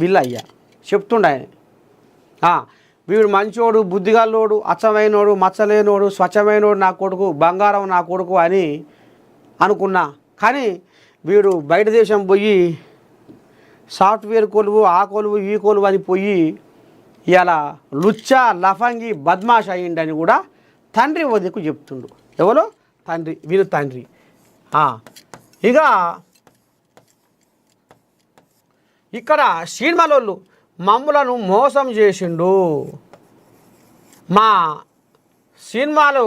వీళ్ళయ్య చెప్తుండే వీడు మంచోడు బుద్ధిగల్లోడు అచ్చమైనోడు మచ్చలేనోడు స్వచ్ఛమైనోడు నా కొడుకు బంగారం నా కొడుకు అని అనుకున్నా. కానీ వీడు బయట దేశం పోయి సాఫ్ట్వేర్ కొలువు ఆ కొలువు ఈ కొలువు అని పోయి ఇలా లుచ్చా లఫంగి బద్మాష్ అయ్యిండని కూడా తండ్రి వదికు చెప్తుండు. ఎవరు తండ్రి, వీరు తండ్రి. ఇక ఇక్కడ సినిమాలోళ్ళు మమ్ములను మోసం చేసిండు, మా సినిమాలు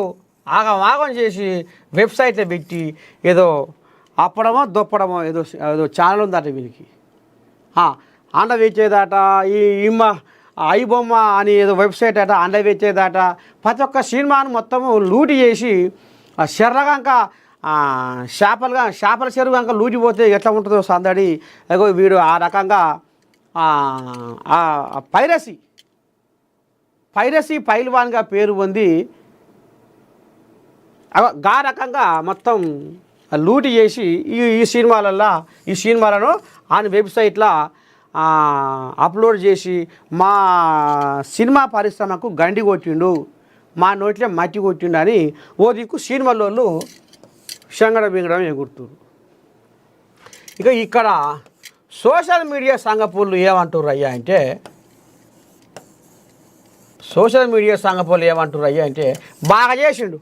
ఆగం చేసి వెబ్సైట్లో పెట్టి ఏదో అప్పడమో దొప్పడమో ఏదో ఏదో ఛానల్ ఉందట వీనికి, అండ వేచేదట, ఈ ఇమ్మ ఐబొమ్మ అని ఏదో వెబ్సైట్ అట అండ వేచేదట. ప్రతి ఒక్క సినిమాను మొత్తము లూటి చేసి శర్రగంక చేపల చెరువు కనుక లూటిపోతే ఎట్లా ఉంటుందో సందడి. అగో వీడు ఆ రకంగా పైరసీ పైల్వాన్గా పేరు పొంది గా రకంగా మొత్తం లూటి చేసి ఈ సినిమాలను ఆయన వెబ్సైట్లో అప్లోడ్ చేసి మా సినిమా పరిశ్రమకు గండి కొట్టిండు, మా నోట్లో మట్టి కొట్టిండు అని ఓ దిక్కు సినిమాలోళ్ళు శంగడ బింగడం ఎగురుతున్నారు. ఇక ఇక్కడ సోషల్ మీడియా సంఘపూర్లు ఏమంటారు అయ్యా అంటే, బాగా చేసిండు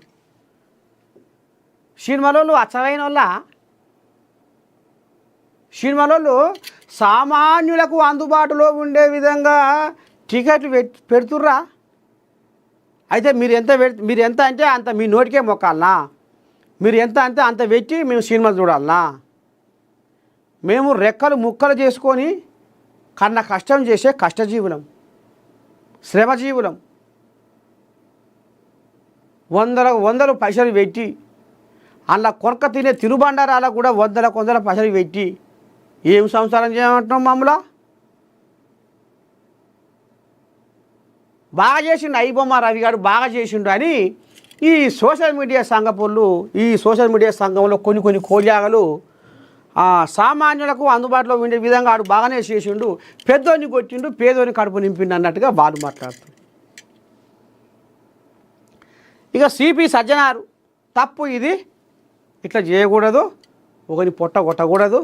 సినిమాలోళ్ళు అచ్చమైన వాళ్ళ సినిమాలోళ్ళు సామాన్యులకు అందుబాటులో ఉండే విధంగా టికెట్లు పెడుతుర్రా. అయితే మీరు ఎంత అంటే అంత మీ నోటికే మొక్కాలనా, మీరు ఎంత అంటే అంత పెట్టి మేము సినిమాలు చూడాలనా? మేము రెక్కలు ముక్కలు చేసుకొని కన్న కష్టం చేసే కష్టజీవులం, శ్రమజీవులం. వందలు పైసలు పెట్టి అలా కొరక తినే తినుబండారాల కూడా వందల పైసలు పెట్టి ఏం సంసారం చేయమంటున్నాం? మామూలా బాగా చేసిండు ఐబొమ్మ రవి గారు, బాగా చేసిండు అని ఈ సోషల్ మీడియా సంఘపోళ్ళు, ఈ సోషల్ మీడియా సంఘంలో కొన్ని కోల్యాగలు సామాన్యులకు అందుబాటులో ఉండే విధంగా ఆడు బాగానే చేసిండు, పెద్దోని కొట్టిండు, పేదోని కడుపు నింపిండు అన్నట్టుగా వాళ్ళు మాట్లాడుతారు. ఇక సిపి సజ్జనారు తప్పు ఇది, ఇట్లా చేయకూడదు, ఒకని పొట్ట కొట్టకూడదు.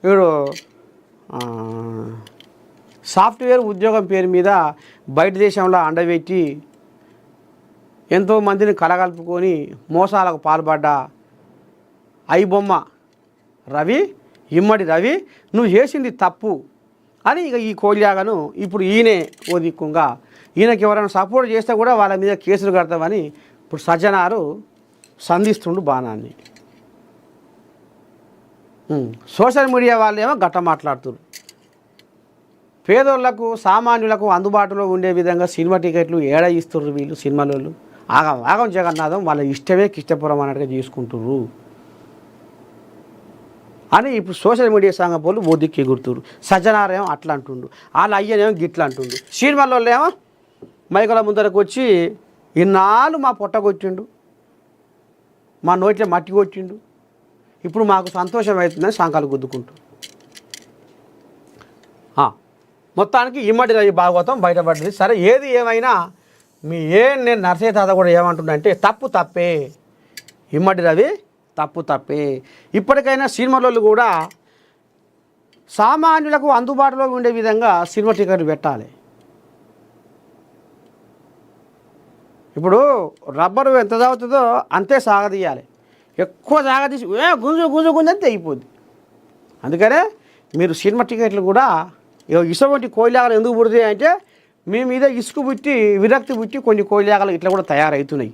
ఇప్పుడు సాఫ్ట్వేర్ ఉద్యోగం పేరు మీద బయట దేశంలో అండబెట్టి ఎంతోమందిని కలగలుపుకొని మోసాలకు పాల్పడ్డ ఐబొమ్మ రవి, ఇమ్మడి రవి, నువ్వు చేసింది తప్పు అని ఇక ఈ కోల్యాగను ఇప్పుడు ఈయనే ఓ దిక్కుంగా ఈయనకి ఎవరైనా సపోర్ట్ చేస్తే కూడా వాళ్ళ మీద కేసులు కడతామని ఇప్పుడు సజ్జనారు సంధిస్తుండు బాణాన్ని. సోషల్ మీడియా వాళ్ళు ఏమో గట్ట మాట్లాడుతున్నారు. పేదోళ్లకు సామాన్యులకు అందుబాటులో ఉండే విధంగా సినిమా టికెట్లు ఏడ ఇస్తుర్రు వీళ్ళు సినిమాలోళ్ళు. ఆగం జగన్నాథం వాళ్ళ ఇష్టమే కిష్టపురం అన్నట్టుగా చేసుకుంటుర్రు అని ఇప్పుడు సోషల్ మీడియా సంఘపోళ్ళు ఓదిక్కి ఎగురుతురు. సజ్జనారేమో అట్లా అంటుండు, వాళ్ళ అయ్యనేమో గిట్లా అంటుండు. సినిమాలో ఏమో మైకుల ముందరకు వచ్చి ఇన్నాళ్ళు మా పొట్ట కొట్టిండు, మా నోట్లో మట్టి కొట్టిండు, ఇప్పుడు మాకు సంతోషం అవుతుందని సంకాలు గుద్దుకుంటూ మొత్తానికి ఇమ్మడి రవి భాగవతం బయటపడ్డది. సరే ఏది ఏమైనా నేను నర్సయ్య తాత కూడా ఏమంటుండంటే తప్పే, ఇమ్మడి రవి తప్పే. ఇప్పటికైనా సినిమాలలో కూడా సామాన్యులకు అందుబాటులో ఉండే విధంగా సినిమా టికెట్లు పెట్టాలి. ఇప్పుడు రబ్బరు ఎంత తాగుతుందో అంతే సాగదీయాలి, ఎక్కువ సాగదీసి గుంజు అంతే అయిపోద్ది. అందుకనే మీరు సినిమా టికెట్లు కూడా ఇసువంటి కోయిలాగలు ఎందుకు పుడుతాయి అంటే మీ మీద ఇసుకు పుట్టి విరక్తి పుట్టి కొన్ని కోయిలాగలు ఇట్లా కూడా తయారవుతున్నాయి.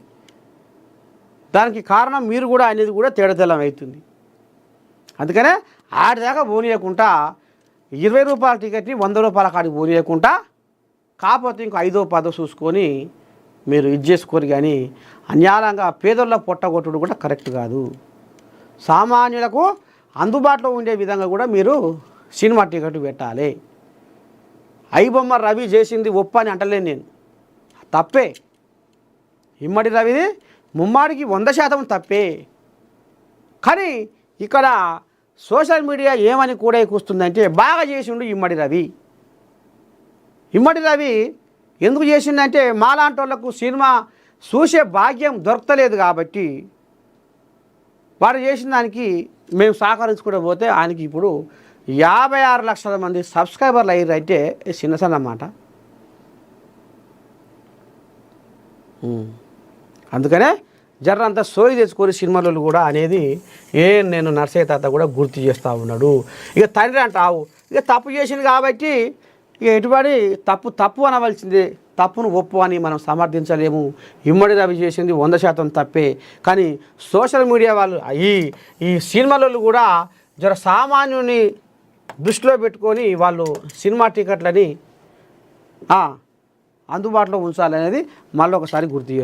దానికి కారణం మీరు కూడా అనేది కూడా తేడతెల్లం అవుతుంది. అందుకనే ఆడిదాకా పోనీయకుండా 20 రూపాయల టికెట్ని 100 రూపాయల కాడికి పోనీయకుండా కాకపోతే ఇంకో 5దో 10దో చూసుకొని మీరు ఇది చేసుకోరు. కానీ అన్యాయంగా పేదోళ్ళ పొట్టగొట్టుడు కూడా కరెక్ట్ కాదు. సామాన్యులకు అందుబాటులో ఉండే విధంగా కూడా మీరు సినిమా టికెట్ పెట్టాలి. ఐబొమ్మ రవి చేసింది ఒప్ప అని అంటలేను నేను, తప్పే. ఇమ్మడి రవిది ముమ్మాడికి 100% తప్పే. కానీ ఇక్కడ సోషల్ మీడియా ఏమని కూడా కూస్తుందంటే బాగా చేసిండు ఇమ్మడి రవి. ఇమ్మడి రవి ఎందుకు చేసిండంటే మాలాంటి వాళ్ళకు సినిమా చూసే భాగ్యం దొరకలేదు కాబట్టి వాడు చేసిన దానికి మేము సహకరించుకుంటూ పోతే ఆయనకి ఇప్పుడు 56 లక్షల మంది సబ్స్క్రైబర్లు అయ్యారంటే చిన్న అన్నమాట. అందుకనే జర్రంతా సోయి తెచ్చుకొని సినిమాలలో కూడా అనేది నేను నర్సయ్య తాత కూడా గుర్తు చేస్తూ ఉన్నాడు. ఇక తండ్రి అంటావు ఇక తప్పు చేసింది కాబట్టి ఇక ఎటుబడి తప్పు అనవలసిందే, తప్పును ఒప్పు అని మనం సమర్థించలేము. ఇమ్మడి రవి చేసింది 100% తప్పే. కానీ సోషల్ మీడియా వాళ్ళు ఈ సినిమాలలో కూడా జర సామాన్యుని దృష్టిలో పెట్టుకొని వాళ్ళు సినిమా టికెట్లని అందుబాటులో ఉంచాలనేది మళ్ళీ ఒకసారి గుర్తు చేస్తారు.